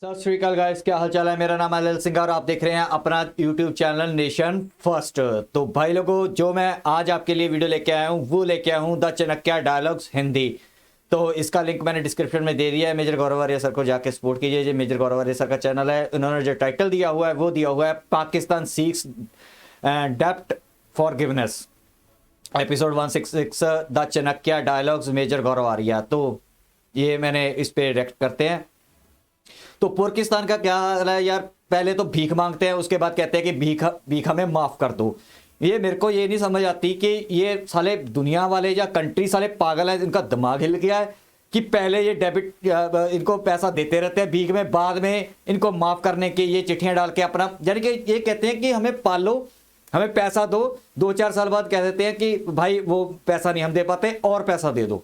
सत श्रीकाल गाइस, क्या हाल चाल है। मेरा नाम है ललित सिंह और आप देख रहे हैं अपना यूट्यूब चैनल नेशन फर्स्ट। तो भाई लोगों, जो मैं आज आपके लिए वीडियो लेके आया हूँ वो लेके आया हूँ द चाणक्य डायलॉग्स हिंदी। तो इसका लिंक मैंने डिस्क्रिप्शन में दे दिया है। मेजर गौरव आर्य सर को जाके सपोर्ट कीजिए। जो मेजर गौरव आर्य सर का चैनल है, उन्होंने जो टाइटल दिया हुआ है वो दिया हुआ है पाकिस्तान सीक्स डेप्ट forgiveness, episode 166 the Chanakya dialogues major Gaurav Arya. तो ये मैंने इस पे रिएक्ट करते हैं। तो पाकिस्तान का क्या हाल है यार। पहले तो भीख मांगते हैं, उसके बाद कहते हैं कि भीख हमें माफ कर दो। ये मेरे को ये नहीं समझ आती कि ये साले दुनिया वाले या कंट्री साले पागल है, इनका दिमाग हिल गया है कि पहले ये डेबिट इनको पैसा देते रहते हैं भीख में, बाद में इनको माफ करने के ये चिट्ठियां डाल के अपना, यानी कि ये कहते हैं कि हमें पालो, हमें पैसा दो। 2-4 साल बाद कह देते हैं कि भाई वो पैसा नहीं हम दे पाते और पैसा दे दो।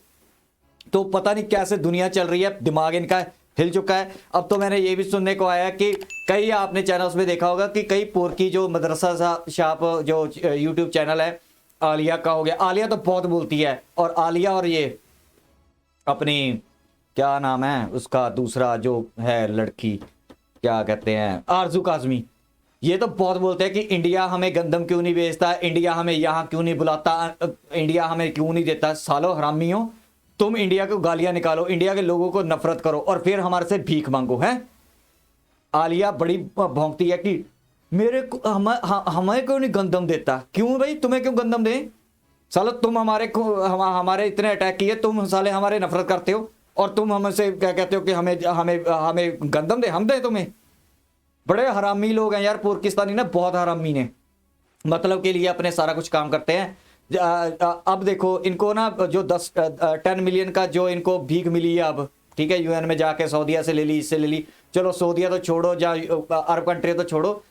तो पता नहीं कैसे दुनिया चल रही है, दिमाग इनका हिल चुका है। अब तो मैंने ये भी सुनने को आया कि कई आपने चैनल्स में देखा होगा कि कई पोरकी जो मदरसा शाप जो यूट्यूब चैनल है, आलिया का हो गया। आलिया तो बहुत बोलती है, और आलिया और ये अपनी क्या नाम है उसका दूसरा जो है लड़की, क्या कहते हैं, आरजू काजमी, ये तो बहुत बोलते हैं कि इंडिया हमें गंदम क्यों नहीं भेजता, इंडिया हमें यहाँ क्यों नहीं बुलाता, इंडिया हमें क्यों नहीं देता। सालो हरामियों, तुम इंडिया को गालियां निकालो, इंडिया के लोगों को नफरत करो और फिर हमारे से भीख मांगो। है आलिया बड़ी भौंकती है कि मेरे को हमें क्यों नहीं गंदम देता। क्यों भाई, तुम्हें क्यों गंदम दे। सालो तुम हमारे इतने अटैक किए, तुम साले हमारे नफरत करते हो और तुम हमसे क्या कहते हो कि हमें हमें हमें गंदम दे, हम दे तुम्हें। बड़े हरामी लोग हैं यार पाकिस्तानी ना, बहुत हरामी ने, मतलब के लिए अपने सारा कुछ काम करते हैं। अब देखो इनको ना जो 10 मिलियन का जो इनको भीख मिली है अब, ठीक है, यूएन में जाके सऊदीया से ले ली, इससे ले ली। चलो सऊदीया तो छोड़ो, या अरब कंट्री तो छोड़ो,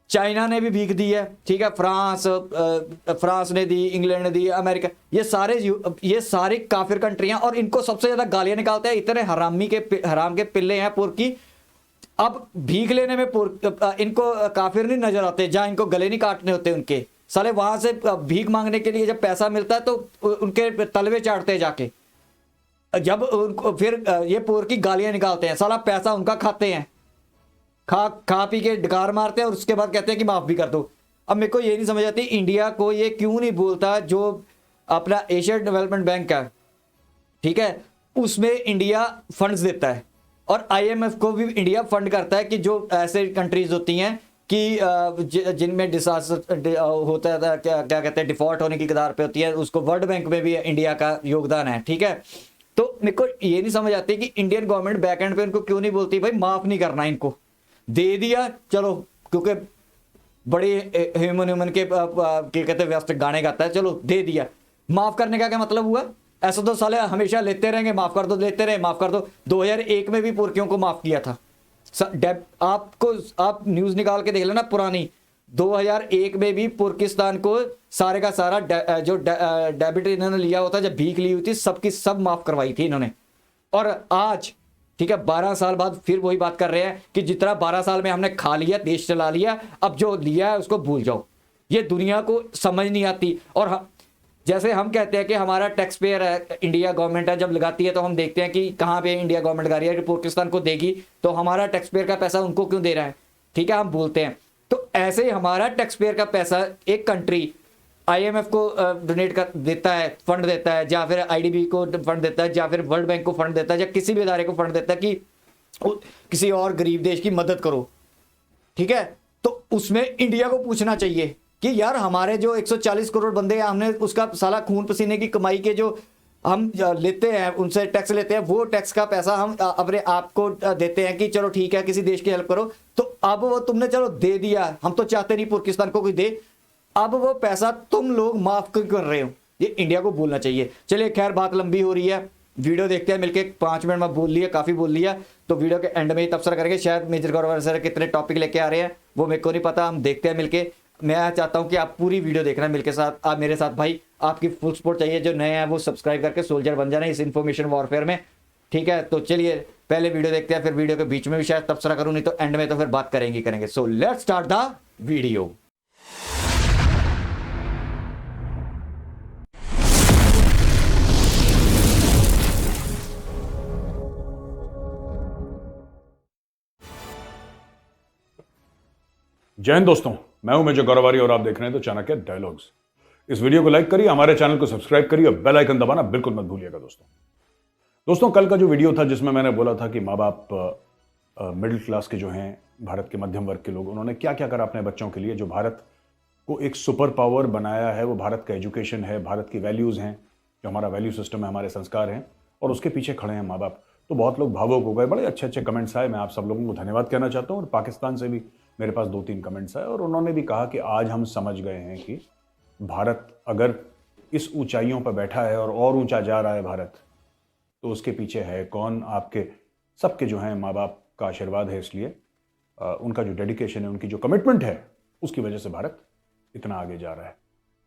चाइना ने भी भीख दी है, ठीक है, फ्रांस ने दी, इंग्लैंड ने दी, अमेरिका, ये सारी काफिर कंट्रियां, और इनको सबसे ज्यादा गालियां निकालते हैं। इतने हराम के पिल्ले हैं पुरकी। अब भीख लेने में इनको काफिर नहीं नजर आते, जहां इनको गले नहीं काटने होते उनके, साले वहां से भीख मांगने के लिए जब पैसा मिलता है तो उनके तलवे चाटते हैं जाके। जब उनको फिर ये पोर की गालियां निकालते हैं, साला पैसा उनका खाते हैं, खा पी के डकार मारते हैं और उसके बाद कहते हैं कि माफ भी कर दो। अब मेरे को ये नहीं समझ आती इंडिया को ये क्यों नहीं बोलता, जो अपना एशिया डेवलपमेंट बैंक है, ठीक है, उसमें इंडिया फंड्स देता है, और आईएमएफ को भी इंडिया फंड करता है कि जो ऐसे कंट्रीज होती हैं कि जिनमें डिजास्टर होता है, क्या कहते हैं, डिफॉल्ट होने की कगार पे होती है, उसको वर्ल्ड बैंक में भी इंडिया का योगदान है, ठीक है। तो मेरे को ये नहीं समझ आती कि इंडियन गवर्नमेंट बैक एंड पे इनको क्यों नहीं बोलती भाई माफ नहीं करना, इनको दे दिया चलो, क्योंकि बड़ी ह्यूमन के कहते हैं व्यस्त गाने गाता है, चलो दे दिया। माफ करने का क्या मतलब हुआ। ऐसा तो साले हमेशा लेते रहेंगे, माफ कर दो, लेते रहे, माफ कर दो। 2001 में भी पुरखियों को माफ किया था। आप न्यूज निकाल के देख लेना पुरानी, 2001 में भी पाकिस्तान को सारे का सारा जो डेबिट इन्होंने लिया होता, जब भीख ली हुई थी, सबकी सब माफ करवाई थी इन्होंने। और आज ठीक है 12 साल बाद फिर वही बात कर रहे हैं कि जितना 12 साल में हमने खा लिया, देश चला लिया, अब जो लिया है उसको भूल जाओ। ये दुनिया को समझ नहीं आती। और जैसे हम कहते हैं कि हमारा टैक्स पेयर है, इंडिया गवर्नमेंट है, जब लगाती है तो हम देखते हैं कि कहाँ पे इंडिया गवर्नमेंट गा रही है कि पाकिस्तान को देगी, तो हमारा टैक्स पेयर का पैसा उनको क्यों दे रहा है, ठीक है, हम बोलते हैं। तो ऐसे ही हमारा टैक्स पेयर का पैसा एक कंट्री आईएमएफ को डोनेट कर देता है, फंड देता है, या फिर आईडीबी को फंड देता है, या फिर वर्ल्ड बैंक को फंड देता है, या किसी भी इदारे को फंड देता है कि किसी और गरीब देश की मदद करो, ठीक है। तो उसमें इंडिया को पूछना चाहिए कि यार हमारे जो 140 करोड़ बंदे हैं, हमने उसका साला खून पसीने की कमाई के जो हम लेते हैं, उनसे टैक्स लेते हैं, वो टैक्स का पैसा हम अपने आप को देते हैं कि चलो ठीक है किसी देश की हेल्प करो। तो अब वो तुमने चलो दे दिया, हम तो चाहते नहीं पाकिस्तान को कोई दे, अब वो पैसा तुम लोग माफ क्यों कर रहे हो, ये इंडिया को बोलना चाहिए। चलिए खैर बात लंबी हो रही है, वीडियो देखते हैं मिलके। 5 मिनट में बोल लिया, काफी बोल लिया, तो वीडियो के एंड में ही तबसरा करेंगे। शायद मेजर गौरव सर कितने टॉपिक लेके आ रहे हैं वो मेरे को नहीं पता, हम देखते हैं मिलके। मैं चाहता हूं कि आप पूरी वीडियो देखना मिलके साथ, आप मेरे साथ भाई, आपकी फुल सपोर्ट चाहिए। जो नए हैं वो सब्सक्राइब करके सोल्जर बन जाना इस इन्फॉर्मेशन वॉरफेयर में, ठीक है। तो चलिए पहले वीडियो देखते हैं, फिर वीडियो के बीच में भी शायद तबसरा करूं, नहीं तो एंड में तो फिर बात करेंगे। So let's start the video. जय हिंद दोस्तों, मैं हूं मेजर गौरवारी और आप देख रहे हैं तो चाणक्य डायलॉग्स। इस वीडियो को लाइक करिए, हमारे चैनल को सब्सक्राइब करिए और बेल आइकन दबाना बिल्कुल मत भूलिएगा। दोस्तों कल का जो वीडियो था जिसमें मैंने बोला था कि माँ बाप मिडिल क्लास के जो हैं, भारत के मध्यम वर्ग के लोग, उन्होंने क्या क्या करा अपने बच्चों के लिए। जो भारत को एक सुपर पावर बनाया है वो भारत का एजुकेशन है, भारत की वैल्यूज़ हैं, जो हमारा वैल्यू सिस्टम है, हमारे संस्कार हैं, और उसके पीछे खड़े हैं माँ बाप। तो बहुत लोग भावुक हो गए, बड़े अच्छे अच्छे कमेंट्स आए। मैं आप सब लोगों को धन्यवाद कहना चाहता हूँ। और पाकिस्तान से भी मेरे पास 2-3 कमेंट्स आए और उन्होंने भी कहा कि आज हम समझ गए हैं कि भारत अगर इस ऊंचाइयों पर बैठा है और ऊंचा जा रहा है भारत, तो उसके पीछे है कौन? आपके सबके जो हैं माँ बाप का आशीर्वाद है। इसलिए उनका जो डेडिकेशन है, उनकी जो कमिटमेंट है, उसकी वजह से भारत इतना आगे जा रहा है।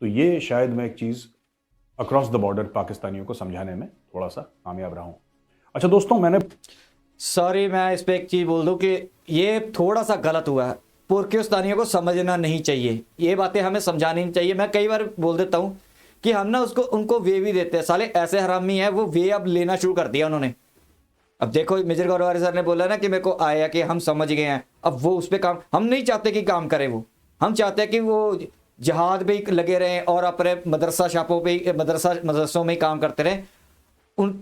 तो ये शायद मैं एक चीज़ अक्रॉस द बॉर्डर पाकिस्तानियों को समझाने में थोड़ा सा कामयाब रहा हूँ। अच्छा दोस्तों, मैंने सॉरी, मैं इस पे एक चीज बोल दूं कि ये थोड़ा सा गलत हुआ है। पुर्किस्तानियों को समझना नहीं चाहिए, ये बातें हमें समझानी नहीं चाहिए। मैं कई बार बोल देता हूं कि हम ना उनको वे भी देते हैं। साले ऐसे हरामी है वो, वे अब लेना शुरू कर दिया उन्होंने। अब देखो, मेजर गौरवारी सर ने बोला ना कि मेरे को आया कि हम समझ गए हैं, अब वो उस पर काम, हम नहीं चाहते कि काम करे वो। हम चाहते हैं कि वो जहाद पे ही लगे रहें और अपने मदरसा शापों पे, मदरसों में ही काम करते रहें। उन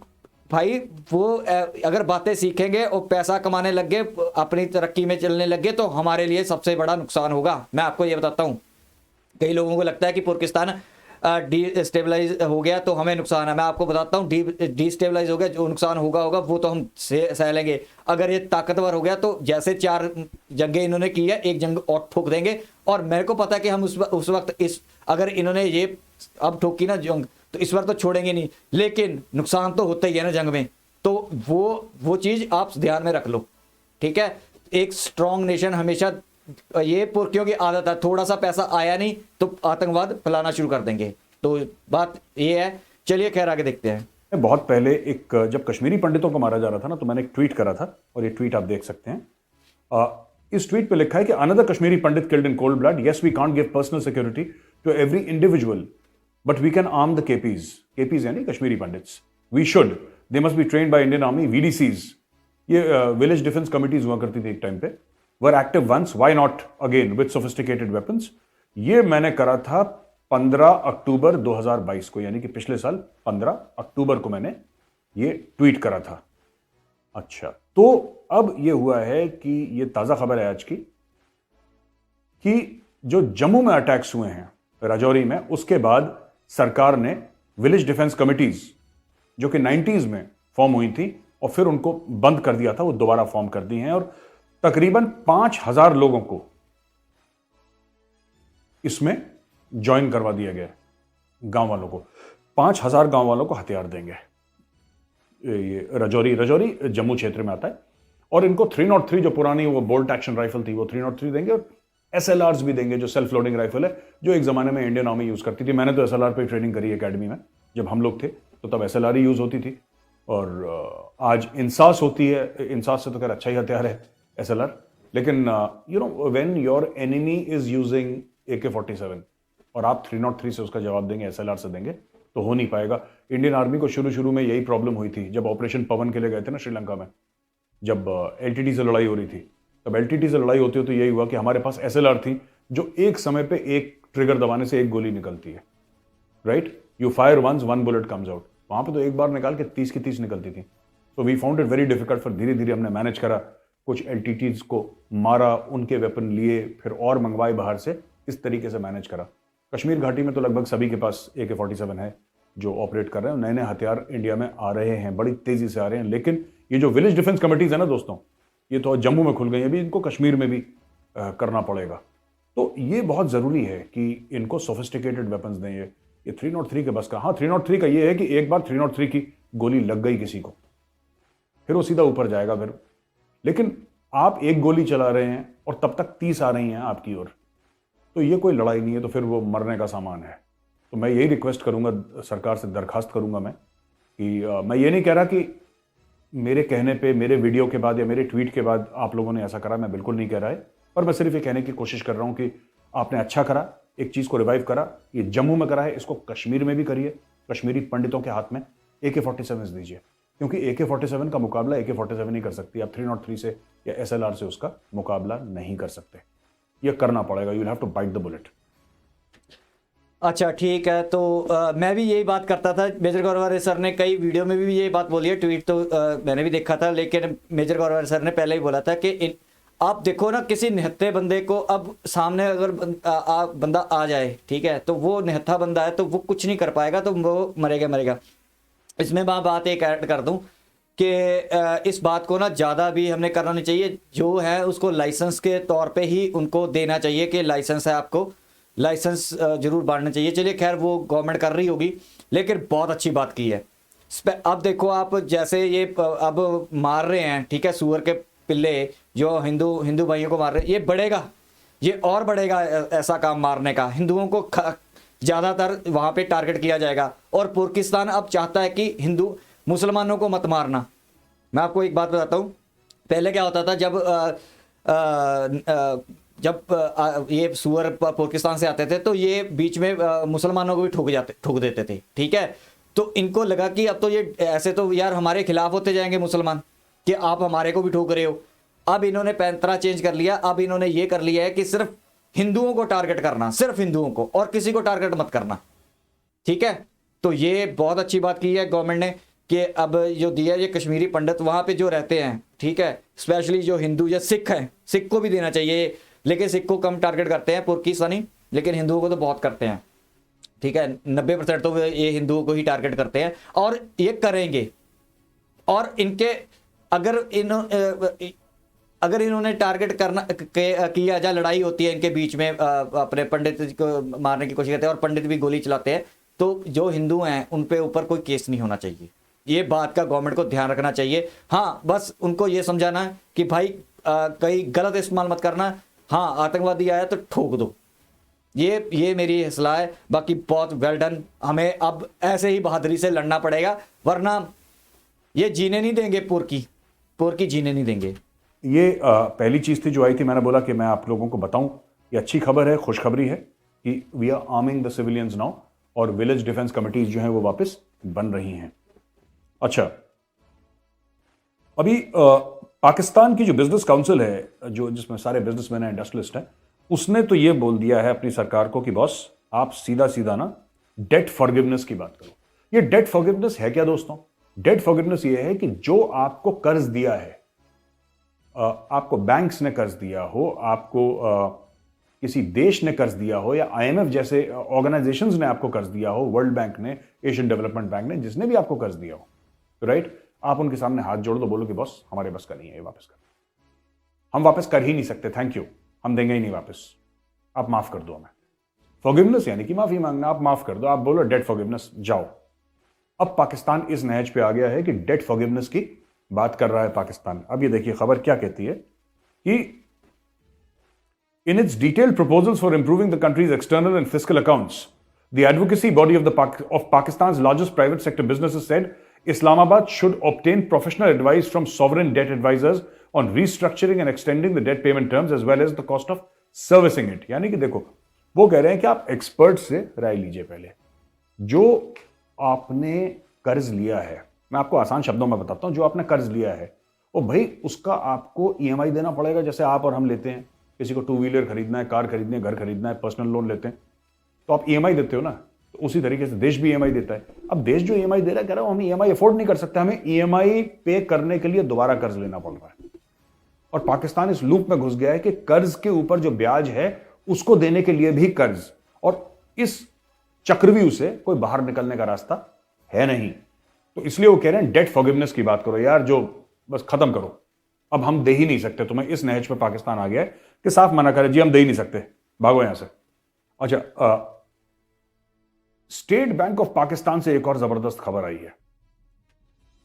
भाई वो अगर बातें सीखेंगे और पैसा कमाने लग गए, अपनी तरक्की में चलने लग गए, तो हमारे लिए सबसे बड़ा नुकसान होगा। मैं आपको ये बताता हूँ, कई लोगों को लगता है कि पाकिस्तान डिस्टेबलाइज हो गया तो हमें नुकसान है। मैं आपको बताता हूँ, डिस्टेबलाइज हो गया, जो नुकसान होगा वो तो हम सह लेंगे। अगर ये ताकतवर हो गया तो जैसे 4 जंगें इन्होंने की है, एक जंग और ठोक देंगे। और मेरे को पता है कि हम उस वक्त अगर इन्होंने ये अब ठोकी ना जंग, तो इस बार तो छोड़ेंगे नहीं। लेकिन नुकसान तो होता ही है ना जंग में, तो वो चीज आप ध्यान में रख लो, ठीक है। एक स्ट्रांग नेशन हमेशा, ये पुर्खियों की आदत है, थोड़ा सा पैसा आया नहीं तो आतंकवाद फैलाना शुरू कर देंगे। तो बात ये है। चलिए खैर आगे देखते हैं। बहुत पहले जब कश्मीरी पंडितों को मारा जा रहा था ना, तो मैंने एक ट्वीट करा था और ये ट्वीट आप देख सकते हैं। इस ट्वीट पे लिखा है कि another Kashmiri Pandit killed in cold blood, yes we can't give personal security to every individual but we can arm the KPs यानी Kashmiri Pandits. We should, they must be trained by Indian army, VDCs, ये village defence committees हुआ करती थी एक time पे, were active once, why not again with sophisticated weapons. ये मैंने करा था 15 अक्टूबर 2022 को, यानी कि पिछले साल 15 अक्टूबर को मैंने ये ट्वीट करा था। अच्छा, तो अब ये हुआ है कि ये ताजा खबर है आज की, कि जो जम्मू में अटैक्स हुए हैं राजौरी में, उसके बाद सरकार ने विलेज डिफेंस कमिटीज जो कि 90s में फॉर्म हुई थी और फिर उनको बंद कर दिया था, वो दोबारा फॉर्म कर दी हैं और तकरीबन 5000 लोगों को इसमें ज्वाइन करवा दिया गया। गांव वालों को, 5000 गांव वालों को हथियार देंगे। ये राजौरी जम्मू क्षेत्र में आता है और इनको 303 जो पुरानी वो बोल्ट एक्शन राइफल थी वो 303 देंगे और SLRs भी देंगे, जो सेल्फ लोडिंग राइफल है, जो एक जमाने में इंडियन आर्मी यूज करती थी। मैंने तो SLR पे ट्रेनिंग करी एकेडमी में, जब हम लोग थे तो तब SLR ही यूज होती थी। और आज इंसास होती है, इंसास से तो खैर अच्छा ही हथियार है SLR, लेकिन you know when your enemy is using AK-47 और आप 303 से उसका जवाब देंगे, SLR से देंगे, तो हो नहीं पाएगा। इंडियन आर्मी को शुरू में यही प्रॉब्लम हुई थी जब ऑपरेशन पवन के लिए गए थे ना श्रीलंका में, जब LTT से लड़ाई हो रही थी। तब LTT से लड़ाई होती हो तो यही हुआ कि हमारे पास SLR थी जो एक समय पे एक ट्रिगर दबाने से एक गोली निकलती है, right? You fire once, 1 bullet comes out. वहां पे तो एक बार निकाल के 30 की 30 निकलती थी। So we found it very difficult. फिर धीरे धीरे हमने मैनेज करा, कुछ LTTs को मारा, उनके वेपन लिए, फिर और मंगवाए बाहर से, इस तरीके से मैनेज करा। कश्मीर घाटी में तो लगभग सभी के पास AK-47 है जो ऑपरेट कर रहे हैं। नए नए हथियार इंडिया में आ रहे हैं, बड़ी तेजी से आ रहे हैं। लेकिन ये जो विलेज डिफेंस कमिटीज है ना दोस्तों, ये तो जम्मू में खुल गई है, अभी इनको कश्मीर में भी करना पड़ेगा। तो ये बहुत जरूरी है कि इनको सोफिस्टिकेटेड वेपन्स दें। ये 303 के बस का। हाँ, 303 का ये है कि एक बार 303 की गोली लग गई किसी को, फिर वो सीधा ऊपर जाएगा फिर। लेकिन आप एक गोली चला रहे हैं और तब तक 30 आ रही हैं आपकी ओर, तो ये कोई लड़ाई नहीं है, तो फिर वो मरने का सामान है। तो मैं यही रिक्वेस्ट करूंगा, सरकार से दरखास्त करूंगा मैं, कि मैं ये नहीं कह रहा कि मेरे कहने पे, मेरे वीडियो के बाद या मेरे ट्वीट के बाद आप लोगों ने ऐसा करा, मैं बिल्कुल नहीं कह रहा है, पर मैं सिर्फ ये कहने की कोशिश कर रहा हूं कि आपने अच्छा करा, एक चीज को रिवाइव करा। ये जम्मू में करा है, इसको कश्मीर में भी करिए। कश्मीरी पंडितों के हाथ में AK-47 दीजिए, क्योंकि AK-47 का मुकाबला AK-47 नहीं कर सकती। आप 303 से या SLR से उसका मुकाबला नहीं कर सकते। ये करना पड़ेगा, you have to bite the bullet. अच्छा ठीक है, तो मैं भी यही बात करता था। मेजर गौरव सर ने कई वीडियो में भी यही बात बोली है, ट्वीट तो मैंने भी देखा था, लेकिन मेजर गौरव सर ने पहले ही बोला था कि आप देखो ना, किसी निहत्थे बंदे को अब सामने अगर बंदा आ जाए, ठीक है, तो वो निहत्था बंदा है तो वो कुछ नहीं कर पाएगा, तो वो मरेगा मरेगा। इसमें मैं बात एक ऐड कर दूं कि इस बात को ना ज़्यादा भी हमने करना नहीं चाहिए। जो है उसको लाइसेंस के तौर पे ही उनको देना चाहिए कि लाइसेंस है, आपको लाइसेंस जरूर बांटना चाहिए। चलिए खैर, वो गवर्नमेंट कर रही होगी, लेकिन बहुत अच्छी बात की है। अब देखो आप, जैसे ये अब मार रहे हैं, ठीक है, सूअर के पिल्ले जो हिंदू भाइयों को मार रहे हैं, ये बढ़ेगा, ये और बढ़ेगा ऐसा काम मारने का। हिंदुओं को ज़्यादातर वहाँ पे टारगेट किया जाएगा, और पाकिस्तान अब चाहता है कि हिंदू मुसलमानों को मत मारना। मैं आपको एक बात बताता हूँ, पहले क्या होता था, जब ये सूअर पाकिस्तान से आते थे तो ये बीच में मुसलमानों को भी ठोक देते थे, ठीक है। तो इनको लगा कि अब तो ये ऐसे तो यार हमारे खिलाफ होते जाएंगे मुसलमान, कि आप हमारे को भी ठोक रहे हो। अब इन्होंने पैंतरा चेंज कर लिया, अब इन्होंने ये कर लिया है कि सिर्फ हिंदुओं को टारगेट करना, सिर्फ हिंदुओं को, और किसी को टारगेट मत करना, ठीक है। तो ये बहुत अच्छी बात की है गवर्नमेंट ने कि अब जो दिया ये कश्मीरी पंडित वहाँ पे जो रहते हैं, ठीक है, स्पेशली जो हिंदू या सिख हैं, सिख को भी देना चाहिए, लेकिन सिख को कम टारगेट करते हैं पाकिस्तानी, लेकिन हिंदुओं को तो बहुत करते हैं, ठीक है। 90% तो ये हिंदुओं को ही टारगेट करते हैं, और ये करेंगे। और इनके अगर इन्होंने टारगेट किया जा, लड़ाई होती है इनके बीच में, अपने पंडित को मारने की कोशिश करते हैं और पंडित भी गोली चलाते हैं, तो जो हिंदू हैं उन पे ऊपर कोई केस नहीं होना चाहिए। ये बात का गवर्नमेंट को ध्यान रखना चाहिए। हाँ, बस उनको ये समझाना है कि भाई कहीं गलत इस्तेमाल मत करना। हाँ, आतंकवादी आया तो ठोक दो, ये मेरी सलाह है। बाकी बहुत वेल डन। हमें अब ऐसे ही बहादुरी से लड़ना पड़ेगा, वरना ये जीने नहीं देंगे, पोरकी जीने नहीं देंगे। ये पहली चीज थी जो आई थी, मैंने बोला कि मैं आप लोगों को बताऊं, ये अच्छी खबर है, खुशखबरी है कि we are arming the civilians now, और विलेज डिफेंस कमिटीज जो हैं वो वापस बन रही हैं। अच्छा, अभी पाकिस्तान की जो बिजनेस काउंसिल है, जो जिसमें सारे बिजनेसमैन हैं, इंडस्ट्रियलिस्ट हैं, उसने तो ये बोल दिया है अपनी सरकार को कि बॉस आप सीधा सीधा ना डेट फॉरगिवनेस की बात करो। ये डेट फॉरगिवनेस है क्या दोस्तों? डेट फॉरगिवनेस ये है कि जो आपको कर्ज दिया है, आपको बैंक्स ने कर्ज दिया हो, आपको किसी देश ने कर्ज दिया हो, या आईएमएफ जैसे ऑर्गेनाइजेशंस ने आपको कर्ज दिया हो, वर्ल्ड बैंक ने, एशियन डेवलपमेंट बैंक ने, जिसने भी आपको कर्ज दिया हो, राइट, आप उनके सामने हाथ जोड़ दो, बोलो कि बॉस हमारे बस का नहीं है, ये वापस कर, हम वापस कर ही नहीं सकते, थैंक यू, हम देंगे ही नहीं वापस, आप माफ कर दो हमें। फॉरगिवनेस यानी कि माफी मांगना, आप माफ कर दो, आप बोलो डेट फॉरगिवनेस, जाओ। अब पाकिस्तान इस नहज पे आ गया है कि डेट फॉरगिवनेस की बात कर रहा है पाकिस्तान। अब ये देखिए खबर क्या कहती है कि in its detailed proposals for improving the country's external and fiscal accounts, the advocacy body of Pakistan's largest private sector businesses said Islamabad should obtain professional advice from sovereign debt advisors on restructuring and extending the debt payment terms as well as the cost of servicing it। यानी कि देखो, वो कह रहे हैं कि आप expert से राय लीजिए पहले। जो आपने कर्ज लिया है, मैं आपको आसान शब्दों में बताता हूं, जो आपने कर्ज लिया है वो भाई उसका आपको ईएमआई देना पड़ेगा, जैसे आप और हम लेते हैं। किसी को 2 व्हीलर खरीदना है, कार खरीदनी है, घर खरीदना है, पर्सनल लोन लेते हैं, तो आप ईएमआई देते हो ना, तो उसी तरीके से देश भी ईएमआई देता है। अब देश जो ईएमआई दे रहा है, कह रहा हूं हम ईएमआई अफोर्ड नहीं कर सकते, हमें ईएमआई पे करने के लिए दोबारा कर्ज लेना पड़ रहा है। और पाकिस्तान इस लूप में घुस गया है कि कर्ज के ऊपर जो ब्याज है उसको देने के लिए भी कर्ज, और इस चक्रव्यूह से कोई बाहर निकलने का रास्ता है नहीं। तो इसलिए वो कह रहे हैं डेट फॉरगिवनेस की बात करो यार, जो बस खत्म करो, अब हम दे ही नहीं सकते तुम्हें। इस नहज पे पाकिस्तान आ गया है कि साफ मना करे, जी हम दे ही नहीं सकते, भागो यहां से। अच्छा, स्टेट बैंक ऑफ पाकिस्तान से एक और जबरदस्त खबर आई है।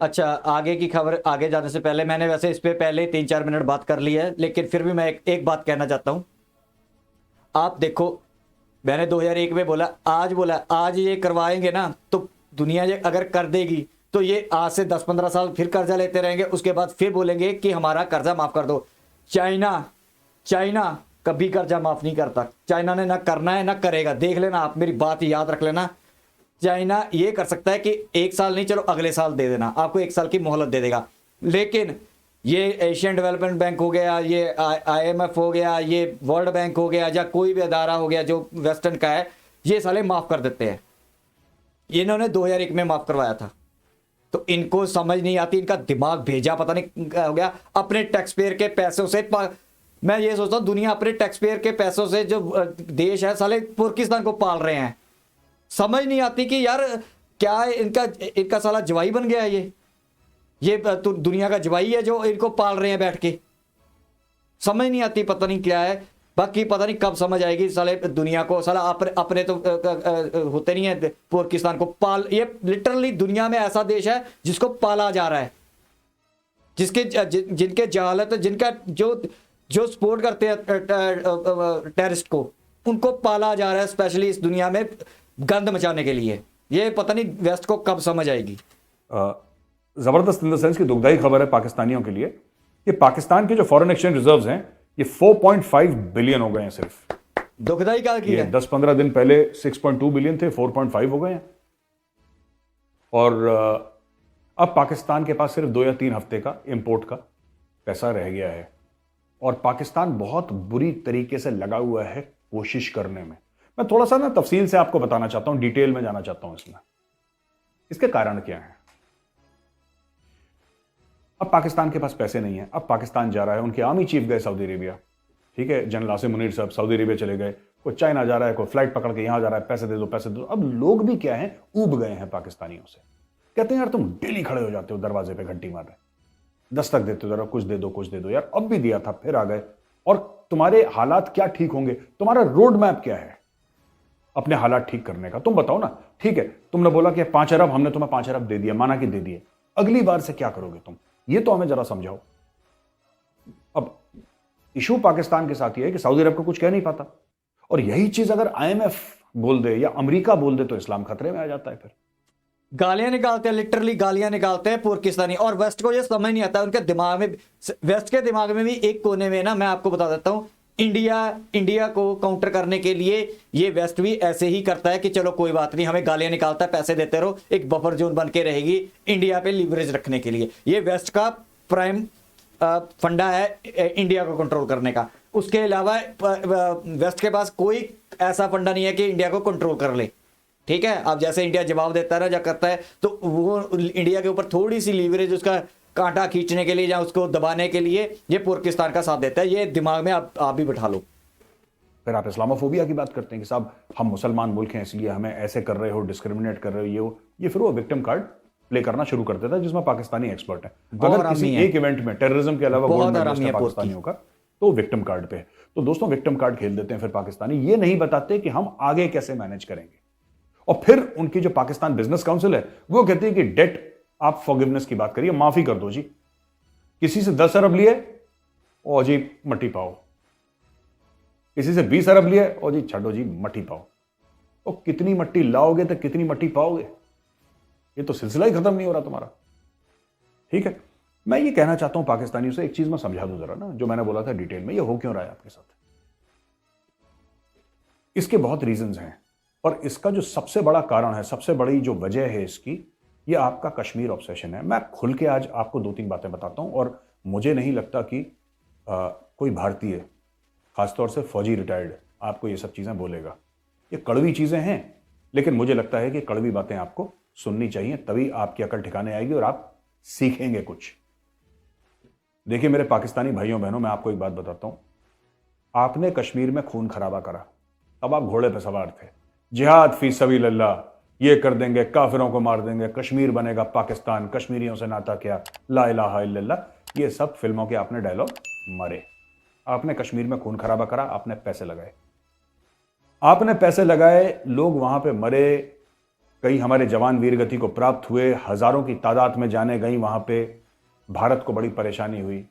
अच्छा, आगे की खबर आगे जाने से पहले, मैंने वैसे इस पे पहले 3-4 मिनट बात कर ली है, लेकिन फिर भी मैं एक बात कहना चाहता हूं। आप देखो, मैंने 2001 में बोला, आज ये करवाएंगे ना तो दुनिया ये अगर कर देगी तो ये आज से 10-15 साल फिर कर्जा लेते रहेंगे, उसके बाद फिर बोलेंगे कि हमारा कर्जा माफ कर दो। चाइना कभी कर्जा माफ नहीं करता। चाइना ने ना करना है ना करेगा, देख लेना, आप मेरी बात याद रख लेना। चाइना ये कर सकता है कि 1 साल नहीं, चलो अगले साल दे देना, आपको 1 साल की मोहलत दे देगा, लेकिन ये एशियन डेवलपमेंट बैंक हो गया, ये IMF हो गया, ये वर्ल्ड बैंक हो गया, या कोई भी अदारा हो गया जो वेस्टर्न का है, ये साले माफ कर देते हैं। इन्होंने 2001 में माफ करवाया था। तो इनको समझ नहीं आती, इनका दिमाग भेजा पता नहीं क्या हो गया। अपने टैक्स पेयर के पैसों से मैं ये सोचता हूं दुनिया अपने टैक्स पेयर के पैसों से जो देश है साले पाकिस्तान को पाल रहे हैं। समझ नहीं आती कि यार क्या इनका इनका साला जवाई बन गया है ये तो दुनिया का जवाई है जो इनको पाल रहे हैं बैठ के। समझ नहीं आती, पता नहीं क्या है। बाकी पता नहीं कब समझ आएगी साले दुनिया को। साला अपने तो होते नहीं है पाकिस्तान को पाल। ये लिटरली दुनिया में ऐसा देश है जिसको पाला जा रहा है, जिसके जिनके जहालत, जिनका जो सपोर्ट करते हैं टेररिस्ट को, उनको पाला जा रहा है स्पेशली इस दुनिया में गंद मचाने के लिए। ये पता नहीं वेस्ट को कब समझ आएगी। जबरदस्त इन द सेंस की दुखदाई खबर है पाकिस्तानियों के लिए कि पाकिस्तान के जो फॉरेन एक्सचेंज रिजर्व्स हैं ये 4.5 बिलियन हो गए हैं सिर्फ। दुखदाई क्या की है? 10-15 दिन पहले 6.2 बिलियन थे, 4.5 हो गए हैं। और अब पाकिस्तान के पास सिर्फ 2 या 3 हफ्ते का इंपोर्ट का पैसा रह गया है। और पाकिस्तान बहुत बुरी तरीके से लगा हुआ है कोशिश करने में। मैं थोड़ा सा ना तफसील से आपको बताना चाहता हूं, डिटेल में जाना चाहता हूं इसमें। इसके कारण क्या है? अब पाकिस्तान के पास पैसे नहीं है। अब पाकिस्तान जा रहा है, उनके आर्मी चीफ गए सऊदी अरेबिया, ठीक है, जनरल आसिम मुनीर साहब सऊदी अरेबिया चले गए, कोई चाइना जा रहा है, कोई फ्लाइट पकड़ के यहां जा रहा है, पैसे दे दो पैसे दे दो। अब लोग भी क्या है, ऊब गए हैं पाकिस्तानियों से। कहते हैं यार तुम डेली खड़े हो जाते हो दरवाजे पे घंटी मार रहे, दस्तक देते हो, जरा कुछ दे दो कुछ दे दो यार। अब भी दिया था, फिर आ गए। और तुम्हारे हालात क्या ठीक होंगे? तुम्हारा रोड मैप क्या है अपने हालात ठीक करने का? तुम बताओ ना। ठीक है, तुमने बोला कि 5 अरब, हमने तुम्हें 5 अरब दे दिया, माना कि दे दिए, अगली बार से क्या करोगे तुम? ये तो हमें जरा समझाओ। अब इशू पाकिस्तान के साथ ये है कि सऊदी अरब को कुछ कह नहीं पाता, और यही चीज अगर IMF बोल दे या अमेरिका बोल दे तो इस्लाम खतरे में आ जाता है। फिर गालियां निकालते हैं, लिटरली गालियां निकालते हैं पाकिस्तानी। और वेस्ट को ये समझ नहीं आता, उनके दिमाग में, वेस्ट के दिमाग में भी एक कोने में ना, मैं आपको बता देता हूं, इंडिया को काउंटर करने के लिए ये वेस्ट भी ऐसे ही करता है कि चलो कोई बात नहीं, हमें गालियां निकालता है, पैसे देते रहो, एक बफर जोन बन के रहेगी इंडिया पे लीवरेज रखने के लिए। ये वेस्ट का प्राइम फंडा है इंडिया को कंट्रोल करने का। उसके अलावा वेस्ट के पास कोई ऐसा फंडा नहीं है कि इंडिया को कंट्रोल कर ले। ठीक है, अब जैसे इंडिया जवाब देता है ना, जब करता है, तो वो इंडिया के ऊपर थोड़ी सी लीवरेज, उसका कांटा खींचने के लिए या उसको दबाने के लिए ये पाकिस्तान का साथ देता है। ये दिमाग में आप भी बैठा लो। फिर आप इस्लामोफोबिया की बात करते हैं कि साहब हम मुसलमान मुल्क हैं इसलिए हमें ऐसे कर रहे हो, डिस्क्रिमिनेट कर रहे हो, ये फिर वो विक्टिम कार्ड प्ले करना शुरू कर देता है, जिसमें पाकिस्तानी एक्सपर्ट है। अगर किसी एक इवेंट में टेररिज्म के अलावा गोल्ड मेडलिस्ट है पाकिस्तानियों का, तो विक्टिम कार्ड पे। तो दोस्तों विक्टिम कार्ड खेल देते हैं फिर पाकिस्तानी। ये नहीं बताते कि हम आगे कैसे मैनेज करेंगे। और फिर उनकी जो पाकिस्तान बिजनेस काउंसिल है वो कहती है कि डेट आप फॉरगिवनेस की बात करिए, माफी कर दो जी। किसी से 10 अरब लिए और जी मट्टी पाओ, किसी से 20 अरब लिए और जी छड़ो जी मट्टी पाओ। तो कितनी मट्टी लाओगे तो कितनी मट्टी पाओगे? ये तो सिलसिला ही खत्म नहीं हो रहा तुम्हारा। ठीक है, मैं ये कहना चाहता हूं पाकिस्तानियों से, एक चीज मैं समझा दूं जरा ना, जो मैंने बोला था डिटेल में, ये हो क्यों रहा है आपके साथ। इसके बहुत रीजंस हैं, और इसका जो सबसे बड़ा कारण है, सबसे बड़ी जो वजह है इसकी, ये आपका कश्मीर ऑब्सेशन है। मैं खुल के आज आपको 2-3 बातें बताता हूं, और मुझे नहीं लगता कि कोई भारतीय, खासतौर से फौजी रिटायर्ड, आपको ये सब चीजें बोलेगा। ये कड़वी चीजें हैं, लेकिन मुझे लगता है कि कड़वी बातें आपको सुननी चाहिए, तभी आपकी अकल ठिकाने आएगी और आप सीखेंगे कुछ। देखिए मेरे पाकिस्तानी भाइयों बहनों, मैं आपको एक बात बताता हूं। आपने कश्मीर में खून खराबा करा, तब आप घोड़े पर सवार थे, जिहाद फी सबीलिल्लाह, ये कर देंगे, काफिरों को मार देंगे, कश्मीर बनेगा पाकिस्तान, कश्मीरियों से नाता क्या, ला इलाहा इल्लल्लाह, ये सब फिल्मों के आपने डायलॉग मारे। आपने कश्मीर में खून खराबा करा, आपने पैसे लगाए, लोग वहां पे मरे, कई हमारे जवान वीरगति को प्राप्त हुए, हजारों की तादाद में जाने गई वहां पे, भारत को बड़ी परेशानी हुई।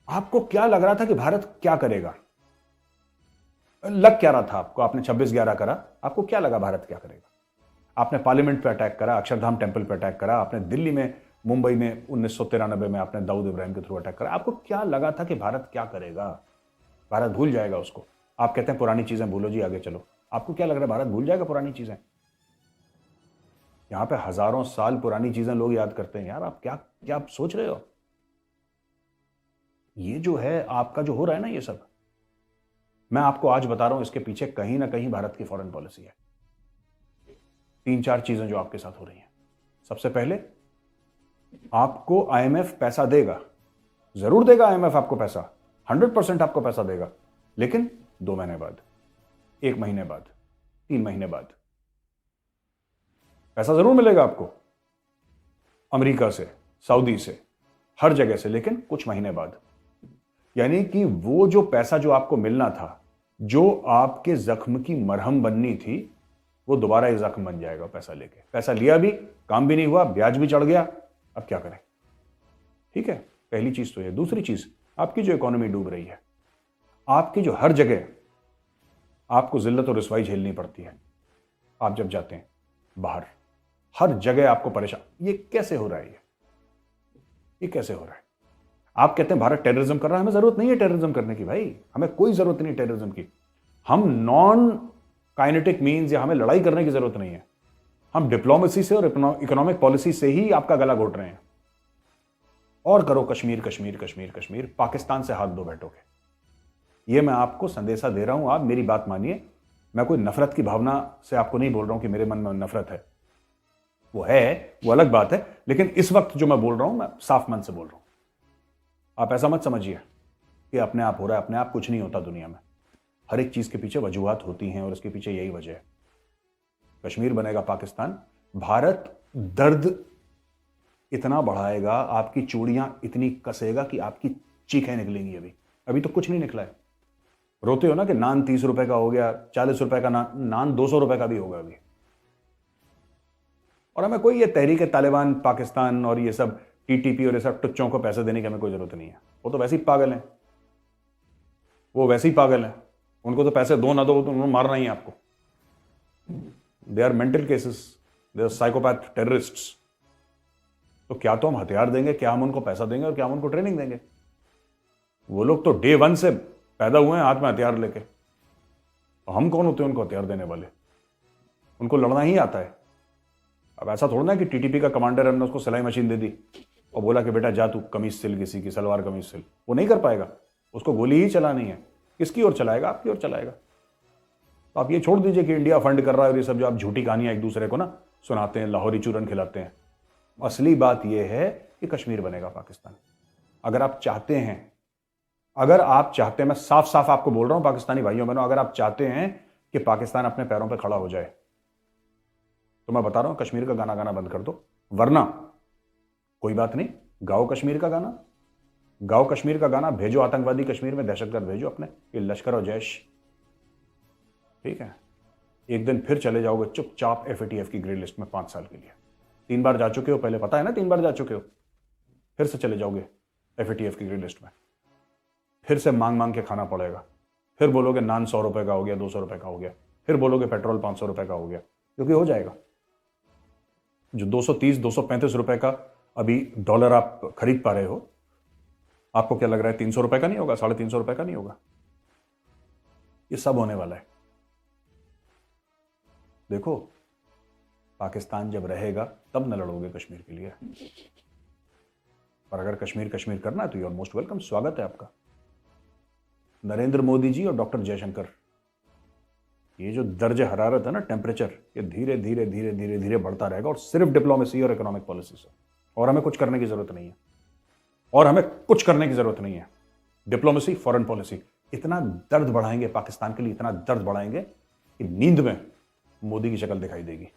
आपको क्या लग रहा था कि भारत क्या करेगा? लग क्या रहा था आपको? आपने 26/11 करा, आपको क्या लगा भारत क्या करेगा? आपने पार्लियामेंट पे अटैक करा, अक्षरधाम टेंपल पे अटैक करा, आपने दिल्ली में, मुंबई में 1993 में आपने दाऊद इब्राहिम के थ्रू अटैक करा। आपको क्या लगा था कि भारत क्या करेगा? भारत भूल जाएगा उसको। आप कहते हैं पुरानी चीजें भूलो जी, आगे चलो। आपको क्या लग रहा है भारत भूल जाएगा पुरानी चीजें? यहां पे हजारों साल पुरानी चीजें लोग याद करते हैं यार। आप क्या क्या सोच रहे हो? ये जो है आपका जो हो रहा है ना, ये सब मैं आपको आज बता रहा हूं, इसके पीछे कहीं ना कहीं भारत की फॉरेन पॉलिसी है। 3-4 चीजें जो आपके साथ हो रही हैं। सबसे पहले, आपको आईएमएफ पैसा देगा, जरूर देगा आईएमएफ आपको पैसा, 100% आपको पैसा देगा, लेकिन 2 महीने बाद, 1 महीने बाद, 3 महीने बाद पैसा जरूर मिलेगा आपको, अमेरिका से, सऊदी से, हर जगह से, लेकिन कुछ महीने बाद। यानी कि वो जो पैसा जो आपको मिलना था, जो आपके जख्म की मरहम बननी थी, वो दोबारा एक जख्म बन जाएगा पैसा लेके। पैसा लिया भी, काम भी नहीं हुआ, ब्याज भी चढ़ गया, अब क्या करें? ठीक है, पहली चीज तो ये। दूसरी चीज, आपकी जो इकोनॉमी डूब रही है, आपकी जो हर जगह आपको जिल्लत और रुसवाई झेलनी पड़ती है, आप जब जाते हैं बाहर, हर जगह आपको परेशान। ये कैसे हो रहा है? ये कैसे हो रहा है? आप कहते हैं भारत टेररिज्म कर रहा है, हमें जरूरत नहीं है टेररिज्म करने की भाई, हमें कोई जरूरत नहीं टेररिज्म की। हम नॉन काइनेटिक मीन्स या हमें लड़ाई करने की जरूरत नहीं है, हम डिप्लोमेसी से और इकोनॉमिक पॉलिसी से ही आपका गला घोट रहे हैं। और करो कश्मीर कश्मीर कश्मीर कश्मीर, पाकिस्तान से हाथ धो बैठोगे। ये मैं आपको संदेशा दे रहा हूं, आप मेरी बात मानिए। मैं कोई नफरत की भावना से आपको नहीं बोल रहा हूं कि मेरे मन में नफरत है, वो है, वो अलग बात है, लेकिन इस वक्त जो मैं बोल रहा हूं, मैं साफ मन से बोल रहा हूं। आप ऐसा मत समझिए कि अपने आप हो रहा है, अपने आप कुछ नहीं होता दुनिया में। हर एक चीज के पीछे वजूहात होती हैं और उसके पीछे यही वजह है। कश्मीर बनेगा पाकिस्तान, भारत दर्द इतना बढ़ाएगा, आपकी चूड़ियां इतनी कसेगा कि आपकी चीखें निकलेंगी। अभी तो कुछ नहीं निकला है। रोते हो ना कि नान 30 रुपए का हो गया, 40 रुपए का नान 200 रुपए का भी होगा अभी। और हमें कोई ये तहरीक तालिबान पाकिस्तान और ये सब टीटीपी और ये सब टुच्चों को पैसे देने की हमें कोई जरूरत नहीं है। वो तो वैसे ही पागल हैं, वो वैसे ही पागल हैं। उनको तो पैसे दो ना दो, तो उन्होंने मारना ही आपको। They are mental cases, they are psychopath terrorists. तो क्या तो हम हथियार देंगे, क्या हम उनको पैसा देंगे और क्या हम उनको ट्रेनिंग देंगे? वो लोग तो डे 1 से पैदा हुए हैं हाथ में हथियार लेके। तो हम कौन होते हैं उनको हथियार देने वाले? उनको लड़ना ही आता है। अब ऐसा थोड़ा ना कि टीटीपी का कमांडर, हमने उसको सिलाई मशीन दे दी और बोला कि बेटा जा तू कमीज सिल, किसी की सलवार कमीज सिल। वो नहीं कर पाएगा, उसको गोली ही चलानी है। किसकी ओर चलाएगा? आपकी ओर चलाएगा। तो आप ये छोड़ दीजिए कि इंडिया फंड कर रहा है और ये सब जो आप झूठी कहानियां एक दूसरे को ना सुनाते हैं, लाहौरी चूरन खिलाते हैं। असली बात यह है कि कश्मीर बनेगा पाकिस्तान। अगर आप चाहते हैं, मैं साफ साफ आपको बोल रहा हूं पाकिस्तानी भाइयों बहनों, अगर आप चाहते हैं कि पाकिस्तान अपने पैरों पर खड़ा हो जाए, तो मैं बता रहा हूं कश्मीर का गाना गाना बंद कर दो। वरना कोई बात नहीं, गाओ कश्मीर का गाना, गाओ कश्मीर का गाना, भेजो आतंकवादी कश्मीर में, दहशतगर्द भेजो अपने, ये लश्कर और जैश। ठीक है, एक दिन फिर चले जाओगे चुपचाप एफएटीएफ की ग्रे लिस्ट में 5 साल के लिए। 3 बार जा चुके हो, पहले पता है ना, 3 बार जा चुके हो, फिर से चले जाओगे एफएटीएफ की ग्रे लिस्ट में। फिर से मांग मांग के खाना पड़ेगा। फिर बोलोगे नान 100 रुपए का हो गया, 200 रुपए का हो गया। फिर बोलोगे पेट्रोल 500 रुपए का हो गया, क्योंकि हो जाएगा। जो 230 235 रुपए का अभी डॉलर आप खरीद पा रहे हो, आपको क्या लग रहा है 300 रुपए का नहीं होगा, 350 रुपए का नहीं होगा? ये सब होने वाला है। देखो, पाकिस्तान जब रहेगा तब न लड़ोगे कश्मीर के लिए। और अगर कश्मीर कश्मीर करना है तो यू आर मोस्ट वेलकम, स्वागत है आपका। नरेंद्र मोदी जी और डॉक्टर जयशंकर, ये जो दर्जे हरारत है ना, टेम्परेचर, ये धीरे धीरे धीरे धीरे धीरे बढ़ता रहेगा, और सिर्फ डिप्लोमेसी और इकोनॉमिक पॉलिसी से। और हमें कुछ करने की जरूरत नहीं है, और हमें कुछ करने की जरूरत नहीं है। डिप्लोमेसी, फॉरेन पॉलिसी, इतना दर्द बढ़ाएंगे पाकिस्तान के लिए, इतना दर्द बढ़ाएंगे कि नींद में मोदी की शक्ल दिखाई देगी।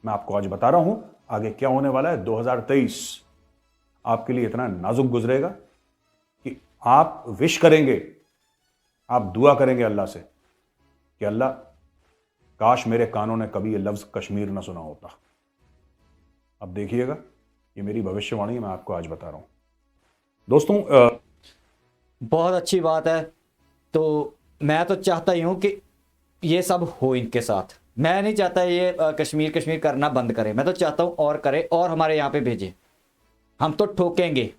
मैं आपको आज बता रहा हूं आगे क्या होने वाला है। 2023 आपके लिए इतना नाजुक गुजरेगा कि आप विश करेंगे, आप दुआ करेंगे अल्लाह से कि अल्लाह, काश मेरे कानों ने कभी ये लफ्ज कश्मीर ना सुना होता। अब देखिएगा, ये मेरी भविष्यवाणी है, मैं आपको आज बता रहा हूं। दोस्तों, बहुत अच्छी बात है। तो मैं तो चाहता ही हूं कि ये सब हो इनके साथ। मैं नहीं चाहता ये कश्मीर कश्मीर करना बंद करे। मैं तो चाहता हूं और करे और हमारे यहाँ पे भेजे। हम तो ठोकेंगे,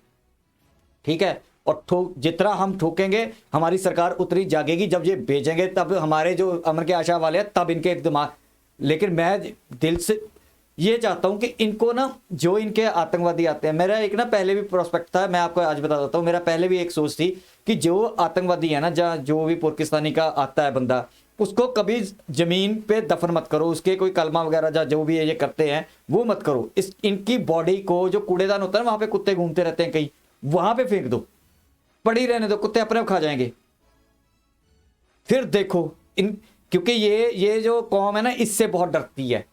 ठीक है, और जितना हम ठोकेंगे हमारी सरकार उतनी जागेगी। जब ये भेजेंगे तब हमारे जो अमन के आशा वाले हैं, तब इनके दिमाग। लेकिन मैं दिल से ये चाहता हूं कि इनको ना, जो इनके आतंकवादी आते हैं, मेरा एक ना पहले भी प्रोस्पेक्ट था, मैं आपको आज बता देता हूं, मेरा पहले भी एक सोच थी कि जो आतंकवादी है ना, जहाँ जो भी पाकिस्तानी का आता है बंदा, उसको कभी जमीन पे दफन मत करो, उसके कोई कलमा वगैरह जा जो भी ये करते हैं वो मत करो। इस इनकी बॉडी को, जो कूड़ेदान होता है ना, वहां पे कुत्ते घूमते रहते हैं कहीं, वहां पे फेंक दो, पड़ी रहने दो, कुत्ते अपने आप खा जाएंगे। फिर देखो इन, क्योंकि ये जो कौम है ना, इससे बहुत डरती है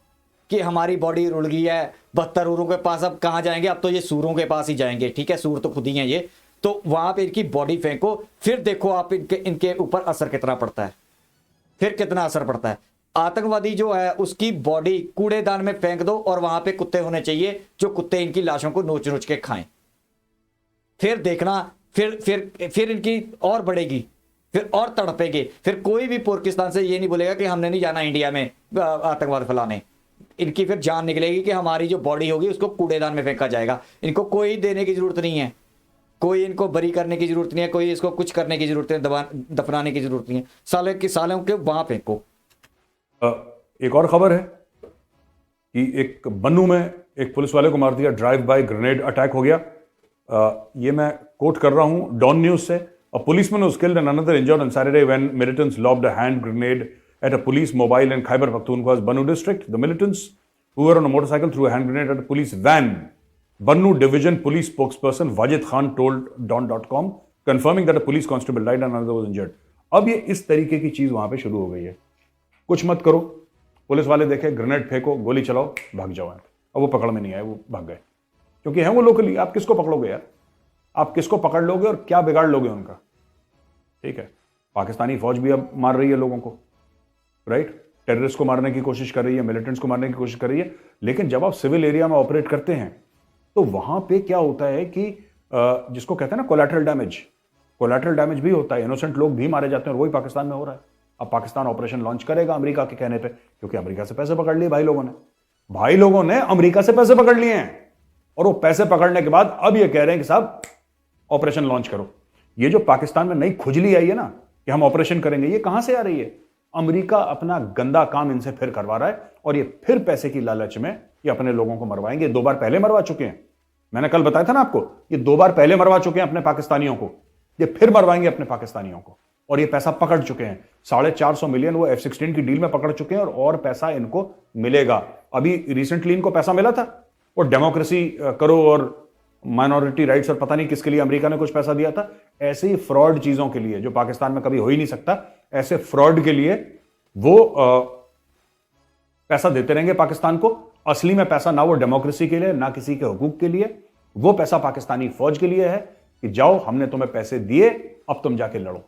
कि हमारी बॉडी रुड़ गई है, बदतरूरों के पास अब कहां जाएंगे, अब तो ये सूरों के पास ही जाएंगे। ठीक है, सूर तो खुद ही हैं ये, तो वहां पे इनकी बॉडी फेंको, फिर देखो आप इनके ऊपर असर कितना पड़ता है, फिर कितना असर पड़ता है। आतंकवादी जो है उसकी बॉडी कूड़ेदान में फेंक दो, और वहां पे कुत्ते होने चाहिए जो कुत्ते इनकी लाशों को नोच नोच के खाएं। फिर देखना, फिर इनकी और बढ़ेगी, फिर और तड़पेगी। फिर कोई भी पाकिस्तान से ये नहीं बोलेगा कि हमने नहीं जाना इंडिया में आतंकवाद फैलाने। इनकी फिर जान निकलेगी कि हमारी जो बॉडी होगी उसको कूड़ेदान में फेंका जाएगा। इनको कोई देने की जरूरत नहीं है, कोई इनको बरी करने की जरूरत नहीं है, कोई इसको कुछ करने की जरूरत नहीं, दफनाने की जरूरत नहीं है। सालों के वहां फेंको। एक और खबर है कि एक बन्नू में एक पुलिस वाले को मार दिया, ड्राइव बाय ग्रेनेड अटैक हो गया। ये मैं कोट कर रहा हूं डॉन न्यूज से। A policeman was killed and another injured on Saturday when militants lobbed a hand grenade at a police mobile in Khyber Pakhtunkhwa's Bannu district. The militants, who were on a motorcycle, threw a hand grenade at a police van. Bannu Division Police spokesperson Wajid Khan told Don.com, confirming that a police constable died and another was injured. अब ये इस तरीके की चीज वहां पे शुरू हो गई है। कुछ मत करो, पुलिस वाले देखे ग्रेनेड फेंको, गोली चलाओ, भाग जाओ। अब वो पकड़ में नहीं आए, वो भाग गए, क्योंकि है वो लोकली। आप किसको पकड़ोगे यार, आप किसको पकड़ लोगे और क्या बिगाड़ लोगे उनका। ठीक है, पाकिस्तानी फौज भी अब मार रही है लोगों को, राइट, टेररिस्ट को मारने की कोशिश कर रही है, मिलिटेंट्स को मारने की कोशिश कर रही है। लेकिन जब आप सिविल एरिया में ऑपरेट करते हैं तो वहां पे क्या होता है कि जिसको कहते हैं ना कोलैटरल डैमेज भी होता है, इनोसेंट लोग भी मारे जाते हैं, और वही पाकिस्तान में हो रहा है। अब पाकिस्तान ऑपरेशन लॉन्च करेगा अमेरिका के कहने पे, क्योंकि अमेरिका से पैसे पकड़ लिए भाई लोगों ने अमेरिका से पैसे पकड़ लिए हैं, और वो पैसे पकड़ने के बाद अब ये कह रहे हैं कि साहब ऑपरेशन लॉन्च करो। ये जो पाकिस्तान में नई खुजली आई है ना कि हम ऑपरेशन करेंगे, ये कहां से आ रही है? अमेरिका अपना गंदा काम इनसे फिर करवा रहा है, और ये फिर पैसे की लालच में ये अपने लोगों को मरवाएंगे। 2 बार पहले मरवा चुके हैं, मैंने कल बताया था ना आपको, ये 2 बार पहले मरवा चुके हैं अपने पाकिस्तानियों को, ये फिर मरवाएंगे अपने पाकिस्तानियों को। और ये पैसा पकड़ चुके हैं, 450 मिलियन वो F-16 की डील में पकड़ चुके हैं, और पैसा इनको मिलेगा। अभी रिसेंटली इनको पैसा मिला था, और डेमोक्रेसी करो और माइनॉरिटी राइट्स और पता नहीं किसके लिए अमेरिका ने कुछ पैसा दिया था। ऐसे ही फ्रॉड चीजों के लिए जो पाकिस्तान में कभी हो ही नहीं सकता, ऐसे फ्रॉड के लिए वो पैसा देते रहेंगे पाकिस्तान को। असली में पैसा ना वो डेमोक्रेसी के लिए, ना किसी के हुकूक के लिए, वो पैसा पाकिस्तानी फौज के लिए है कि जाओ हमने तुम्हें पैसे दिए, अब तुम जाके लड़ो।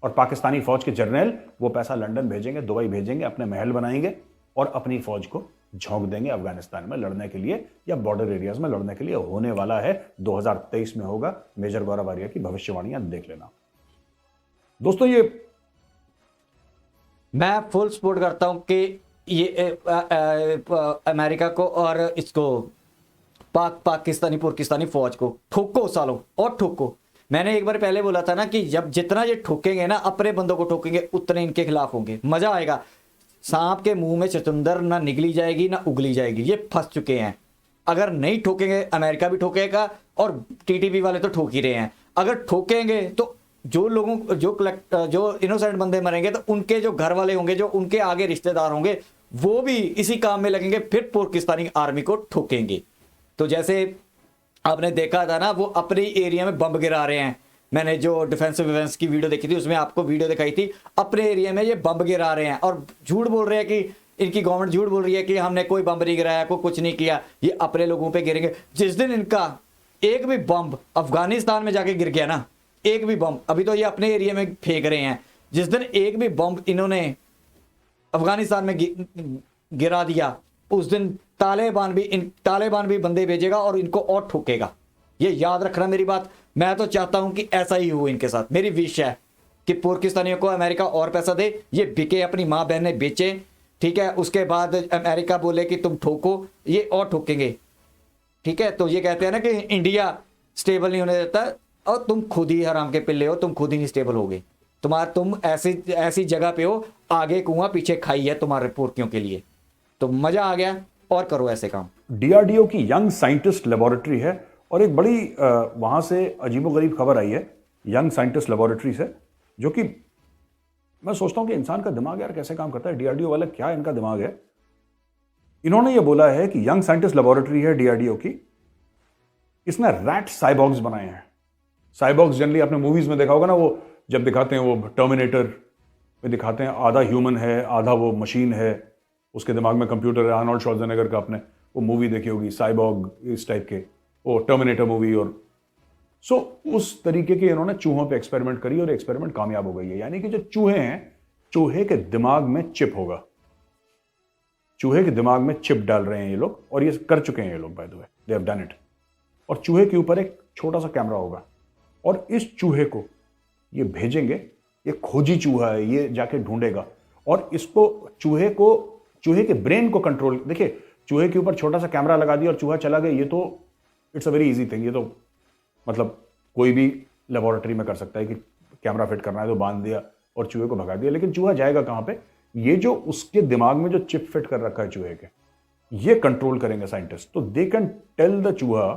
और पाकिस्तानी फौज के जर्नल वो पैसा लंदन भेजेंगे, दुबई भेजेंगे, अपने महल बनाएंगे और अपनी फौज को झोंक देंगे अफगानिस्तान में लड़ने के लिए, या बॉर्डर एरियाज में लड़ने के लिए। होने वाला है 2023 में होगा। मेजर गौरव आर्या की भविष्यवाणियां देख लेना दोस्तों। ये मैं फुल सपोर्ट करता हूं कि ये अमेरिका को और इसको पाकिस्तानी फौज को ठोको सालों, और ठोको। मैंने एक बार पहले बोला था ना कि जब जितना ये ठोकेंगे ना, अपने बंदों को ठोकेंगे, उतने इनके खिलाफ होंगे। मजा आएगा। सांप के मुंह में चुकंदर ना निगली जाएगी ना उगली जाएगी, ये फंस चुके हैं। अगर नहीं ठोकेंगे, अमेरिका भी ठोकेगा, और टीटीपी वाले तो ठोक ही रहे हैं। अगर ठोकेंगे तो जो इनोसेंट बंदे मरेंगे, तो उनके जो घर वाले होंगे, जो उनके आगे रिश्तेदार होंगे, वो भी इसी काम में लगेंगे, फिर पाकिस्तानी आर्मी को ठोकेंगे। तो जैसे आपने देखा था ना, वो अपने एरिया में बम गिरा रहे हैं। मैंने जो डिफेंसिव डिफेंस की वीडियो देखी थी, उसमें आपको वीडियो दिखाई थी, अपने एरिया में ये बम गिरा रहे हैं, और झूठ बोल रहे हैं कि इनकी गवर्नमेंट झूठ बोल रही है कि हमने कोई बम नहीं गिराया, कोई कुछ नहीं किया। ये अपने लोगों पे गिरेंगे। जिस दिन इनका एक भी बम अफगानिस्तान में जाके गिर गया ना, एक भी बम, अभी तो ये अपने एरिया में फेंक रहे हैं, जिस दिन एक भी बम इन्होंने अफगानिस्तान में गिरा दिया, उस दिन तालिबान भी बंदे भेजेगा और इनको और ठोकेगा। ये याद रखना मेरी बात। मैं तो चाहता हूं कि ऐसा ही हो इनके साथ। मेरी विश है कि पाकिस्तानियों को अमेरिका और पैसा दे, ये बिके, अपनी माँ बहने बेचे, ठीक है। उसके बाद अमेरिका बोले कि तुम ठोको, ये और ठोकेंगे, ठीक है। तो ये कहते हैं ना कि इंडिया स्टेबल नहीं होने देता, और तुम खुद ही हराम के पिल्ले हो, तुम खुद ही नहीं स्टेबल होगे। तुम ऐसी जगह पे हो, आगे कुआं पीछे खाई है तुम्हारे पोर्कियों के लिए। तो मजा आ गया। और करो ऐसे काम। डीआरडीओ की यंग साइंटिस्ट लेबोरेटरी है और एक बड़ी वहां से अजीबोगरीब खबर आई है यंग साइंटिस्ट लेबोरेटरी से, जो कि मैं सोचता हूं कि इंसान का दिमाग यार कैसे काम करता है, डीआरडीओ वाला क्या इनका दिमाग है। इन्होंने ये बोला है कि यंग साइंटिस्ट लेबोरेटरी है डीआरडीओ की, इसने रैट साइबॉर्ग्स बनाए हैं। साइबॉर्ग्स जनरली आपने मूवीज में देखा होगा ना, वो जब दिखाते हैं वो टर्मिनेटर में दिखाते हैं आधा ह्यूमन है आधा वो मशीन है, उसके दिमाग में कंप्यूटर है। आर्नोल्ड श्वार्ज़नेगर का आपने वो मूवी देखी होगी साइबॉर्ग इस टाइप के, वो टर्मिनेटर मूवी। और सो उस तरीके के इन्होंने चूहों पे एक्सपेरिमेंट करी और एक्सपेरिमेंट कामयाब हो गई है। यानी कि जो चूहे हैं, चूहे के दिमाग में चिप होगा, चूहे के दिमाग में चिप डाल रहे हैं ये लोग, और ये कर चुके हैं ये लोग, by the way they have done it. और चूहे के ऊपर एक छोटा सा कैमरा होगा और इस चूहे को ये भेजेंगे, ये खोजी चूहा है, ये जाके ढूंढेगा और इसको चूहे के ब्रेन को कंट्रोल। देखिए चूहे के ऊपर छोटा सा कैमरा लगा दिया और चूहा चला गया, ये तो it's a very easy thing. ये तो मतलब कोई भी लेबोरेटरी में कर सकता है कि कैमरा फिट करना है तो बांध दिया और चूहे को भगा दिया, लेकिन चूहा जाएगा कहां पे? ये जो उसके दिमाग में जो चिप फिट कर रखा है चूहे के, ये कंट्रोल करेंगे साइंटिस्ट। तो दे कैन टेल द चूहा,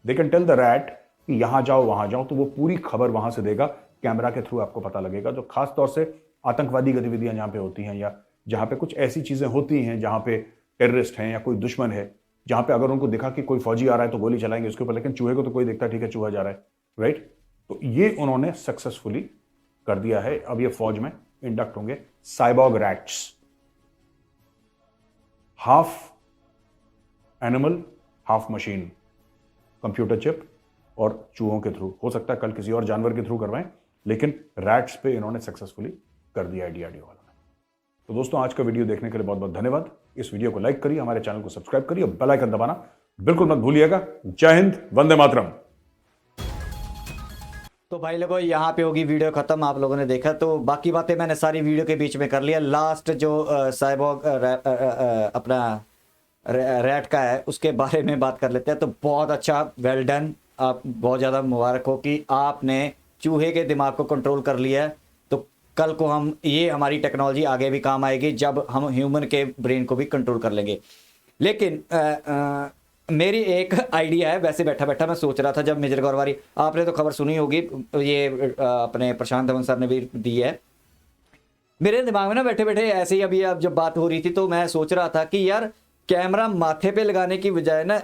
they can tell the rat कि यहां जाओ वहां जाओ, तो वो पूरी खबर वहां से देगा, कैमरा के थ्रू आपको पता लगेगा। जो खास तौर से आतंकवादी गतिविधियां जहां पे होती हैं या जहां पे कुछ ऐसी चीजें होती हैं जहां पे टेररिस्ट हैं या कोई दुश्मन है, जहां पे अगर उनको दिखा कि कोई फौजी आ रहा है तो गोली चलाएंगे उसके ऊपर, लेकिन चूहे को तो कोई देखता ठीक है चूहा जा रहा है, राइट। तो ये उन्होंने सक्सेसफुली कर दिया है। अब ये फौज में इंडक्ट होंगे cyborg rats, half animal half machine, computer chip और चूहों के थ्रू। हो सकता है कल किसी और जानवर के थ्रू करवाएं, लेकिन रैट्स पे इन्होंने सक्सेसफुली कर दिया है डीआरडीओ वालों ने। तो दोस्तों आज का वीडियो देखने के लिए बहुत बहुत धन्यवाद। इस वीडियो को लाइक करिए, हमारे चैनल को सब्सक्राइब करिए, बेल आइकन दबाना बिल्कुल मत भूलिएगा। जय हिंद, वंदे मातरम। तो भाई लोगों यहाँ पे होगी वीडियो खत्म। आप लोगों ने देखा, तो बाकी बातें मैंने सारी वीडियो के बीच में कर लिया। लास्ट जो साइबॉर्ग अपना रैट का है उसके बारे में बात कर लेते हैं। तो बहुत अच्छा, वेल डन, आप बहुत ज़्यादा मुबारक हो कि आपने चूहे के दिमाग को कंट्रोल कर लिया है। तो कल को ये हमारी टेक्नोलॉजी आगे भी काम आएगी जब हम ह्यूमन के ब्रेन को भी कंट्रोल कर लेंगे। लेकिन मेरी एक आइडिया है, वैसे बैठा बैठा मैं सोच रहा था, जब मेजर गौरवारी, आपने तो खबर सुनी होगी, ये अपने प्रशांत धवन सर ने भी दी है। मेरे दिमाग में ना बैठे बैठे ऐसे ही अभी अब जब बात हो रही थी तो मैं सोच रहा था कि यार कैमरा माथे पे लगाने की बजाय ना,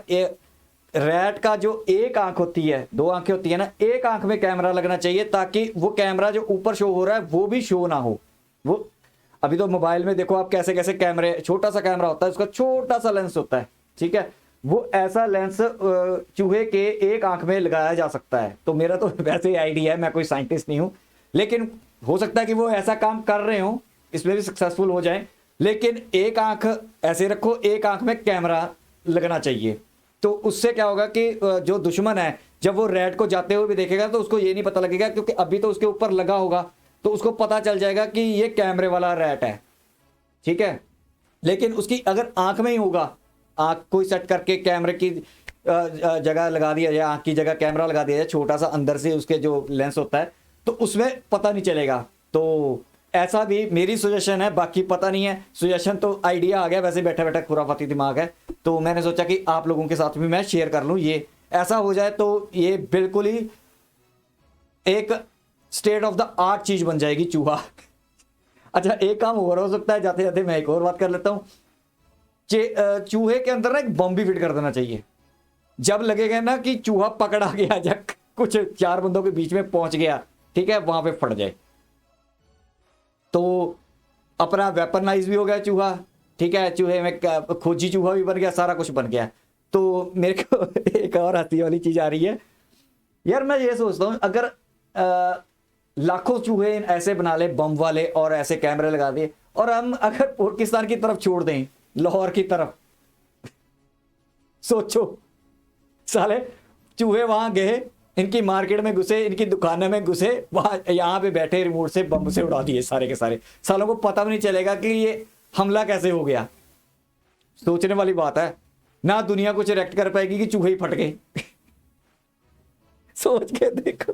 रैट का जो एक आंख होती है, दो आंखें होती है ना, एक आंख में कैमरा लगना चाहिए ताकि वो कैमरा जो ऊपर शो हो रहा है वो भी शो ना हो। वो अभी तो मोबाइल में देखो आप कैसे कैसे कैमरे, छोटा सा कैमरा होता है, उसका छोटा सा लेंस होता है, ठीक है, वो ऐसा लेंस चूहे के एक आंख में लगाया जा सकता है। तो मेरा तो वैसे ही आइडिया है, मैं कोई साइंटिस्ट नहीं हूं, लेकिन हो सकता है कि वो ऐसा काम कर रहे हो, इसमें भी सक्सेसफुल हो जाए। लेकिन एक आंख ऐसे रखो, एक आंख में कैमरा लगना चाहिए। तो उससे क्या होगा कि जो दुश्मन है जब वो रैट को जाते हुए भी देखेगा तो उसको ये नहीं पता लगेगा, क्योंकि अभी तो उसके ऊपर लगा होगा, तो उसको पता चल जाएगा कि ये कैमरे वाला रैट है, ठीक है। लेकिन उसकी अगर आंख में ही होगा, आंख को सेट करके कैमरे की जगह लगा दिया जाए, आंख की जगह कैमरा लगा दिया जाए, छोटा सा अंदर से उसके जो लेंस होता है, तो उसमें पता नहीं चलेगा। तो ऐसा भी मेरी सजेशन है, बाकी पता नहीं है, सजेशन तो आइडिया आ गया, वैसे बैठा बैठा खुराफाती दिमाग है, तो मैंने सोचा कि आप लोगों के साथ भी मैं शेयर कर लूं। ये ऐसा हो जाए तो ये बिल्कुल ही एक स्टेट ऑफ द आर्ट चीज बन जाएगी चूहा। अच्छा, एक काम और हो सकता है, जाते जाते मैं एक और बात कर लेता हूं। चूहे के अंदर ना एक बम भी फिट कर देना चाहिए। जब लगेगा ना कि चूहा पकड़ा गया, जब कुछ चार बंदों के बीच में पहुंच गया, ठीक है, वहां पे फट जाए, तो अपना वेपनाइज भी हो गया चूहा, ठीक है, चूहे में खोजी चूहा भी बन गया, सारा कुछ बन गया। तो मेरे को एक और हंसी वाली चीज आ रही है यार, मैं ये सोचता हूं अगर लाखों चूहे ऐसे बना ले बम वाले और ऐसे कैमरे लगा दिए, और हम अगर पाकिस्तान की तरफ छोड़ दें, लाहौर की तरफ, सोचो साले चूहे वहां गए, इनकी मार्केट में घुसे, इनकी दुकानों में घुसे, वहां यहां पे बैठे रिमोट से बम से उड़ा दिए सारे के सारे, सालों को पता भी नहीं चलेगा कि ये हमला कैसे हो गया। सोचने वाली बात है ना, दुनिया कुछ रिएक्ट कर पाएगी कि चूहे ही फट गए। सोच के देखो,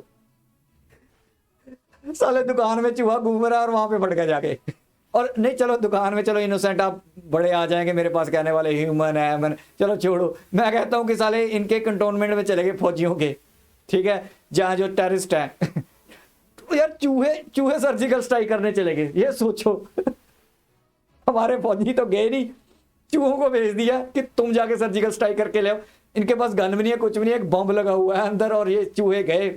साले दुकान में चूहा घूम रहा है और वहां पे फट गया जाके। और नहीं, चलो दुकान में, चलो इनोसेंट आप बड़े आ जाएंगे मेरे पास कहने वाले ह्यूमन है मैंने, चलो छोड़ो। मैं कहता हूँ कि साले इनके कंटोनमेंट में चले गए फौजियों के, ठीक है, जहाँ जो टेररिस्ट हैं तो यार चूहे सर्जिकल स्ट्राइक करने चले गए, ये सोचो। हमारे फौजी तो गए नहीं, चूहों को भेज दिया कि तुम जाके सर्जिकल स्ट्राइक करके ले आओ। इनके पास गन भी नहीं है, कुछ भी नहीं है, एक बॉम्ब लगा हुआ है अंदर, और ये चूहे गए,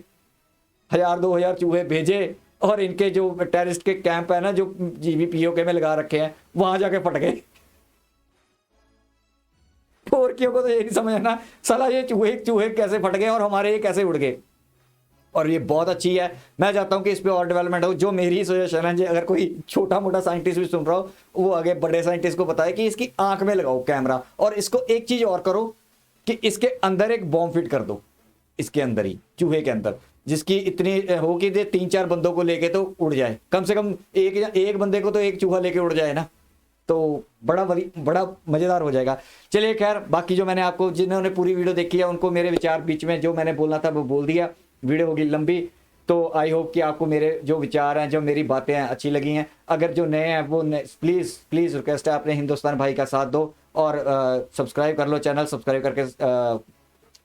1000-2000 चूहे भेजे, और इनके जो टेररिस्ट के कैंप है ना, जो जीबीपीओके में लगा रखे हैं, वहां जाके फट गए। पोरकियों को तो ये नहीं समझ ना, साला ये चूहे कैसे फट गए और हमारे ये कैसे उड़ गए। और ये बहुत अच्छी है, मैं चाहता हूं कि इस पे और डेवलपमेंट हो। जो मेरी सजेशन है, अगर कोई छोटा मोटा साइंटिस्ट भी सुन रहा हो, वो आगे बड़े साइंटिस्ट को बताए कि इसकी आंख में लगाओ कैमरा, और इसको एक चीज और करो कि इसके अंदर एक बॉम्ब फिट कर दो, इसके अंदर ही, चूहे के अंदर, जिसकी इतनी हो कि 3-4 बंदों को लेके तो उड़ जाए, कम से कम एक बंदे को तो एक चूहा लेके उड़ जाए ना, तो बड़ा मजेदार हो जाएगा। चलिए खैर, बाकी जो मैंने आपको, जिन्होंने पूरी वीडियो देखी है उनको मेरे विचार बीच में जो मैंने बोलना था वो बोल दिया, वीडियो होगी लंबी, तो आई होप कि आपको मेरे जो विचार हैं, जो मेरी बातें हैं, अच्छी लगी हैं। अगर जो नए हैं वो प्लीज़ रिक्वेस्ट है, अपने हिंदुस्तान भाई का साथ दो और सब्सक्राइब कर लो चैनल, सब्सक्राइब करके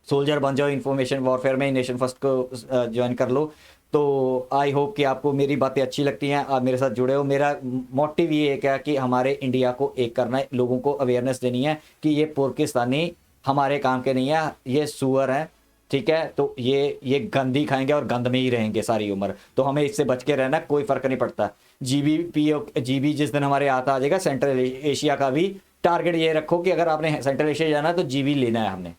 सोल्जर बन जाओ इन्फॉर्मेशन वॉरफेयर में, नेशन फर्स्ट को ज्वाइन कर लो। तो आई होप कि आपको मेरी बातें अच्छी लगती हैं, आप मेरे साथ जुड़े हो। मेरा मोटिव ये है क्या कि हमारे इंडिया को एक करना है, लोगों को अवेयरनेस देनी है कि ये पाकिस्तानी हमारे काम के नहीं है, ये सुअर हैं, ठीक है। तो ये गंद ही खाएंगे और गंद में ही रहेंगे सारी उम्र, तो हमें इससे बच के रहना, कोई फर्क नहीं पड़ता। जीबी जिस दिन हमारे आता आ जाएगा, सेंट्रल एशिया का भी टारगेट ये रखो कि अगर आपने सेंट्रल एशिया जाना है तो जीबी लेना है हमने,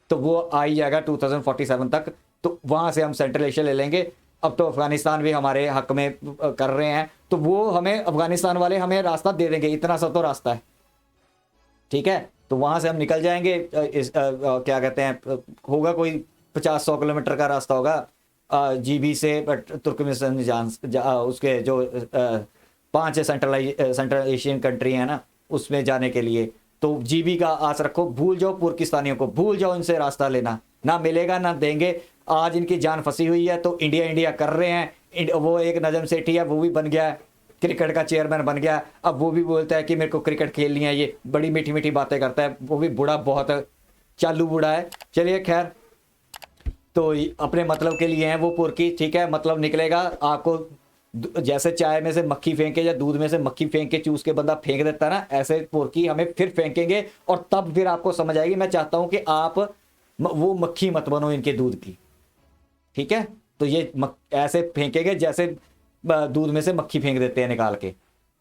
तो वो आ ही जाएगा 2047 तक, तो वहां से हम सेंट्रल एशिया ले लेंगे। अब तो अफगानिस्तान भी हमारे हक में कर रहे हैं, तो वो हमें अफगानिस्तान वाले हमें रास्ता दे देंगे, इतना सा तो रास्ता है, ठीक है। तो वहां से हम निकल जाएंगे, क्या कहते हैं, होगा कोई 50-100 किलोमीटर का रास्ता होगा जीबी से तुर्कमेनिस्तान उसके जो 5 सेंट्रल एशियन कंट्री है ना, उसमें जाने के लिए। तो जीबी का आस रखो, भूल जाओ पाकिस्तानियों को, भूल जाओ इनसे रास्ता लेना, ना मिलेगा ना देंगे। आज इनकी जान फंसी हुई है, तो इंडिया कर रहे हैं। वो एक नजम सेठी है, वो भी बन गया है, क्रिकेट का चेयरमैन बन गया, अब वो भी बोलता है कि मेरे को क्रिकेट खेलनी है, ये बड़ी मीठी मीठी बातें करता है, वो भी बूढ़ा, बहुत चालू बूढ़ा है। चलिए खैर, तो अपने मतलब के लिए हैं वो पुरकी, ठीक है, मतलब निकलेगा आपको। जैसे चाय में से मक्खी फेंके या दूध में से मक्खी फेंक के चूस के बंदा फेंक देता ना, ऐसे पुरकी हमें फिर फेंकेंगे, और तब फिर आपको समझ आएगी। मैं चाहता हूं कि आप वो मक्खी मत बनो इनके दूध की, ठीक है। तो ये ऐसे फेंकेंगे जैसे दूध में से मक्खी फेंक देते हैं निकाल के।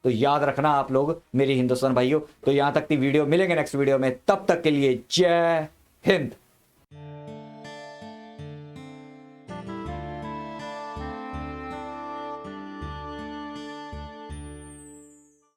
तो याद रखना आप लोग मेरी हिंदुस्तान भाइयों। तो यहां तक की वीडियो, मिलेंगे नेक्स्ट वीडियो में, तब तक के लिए जय हिंद।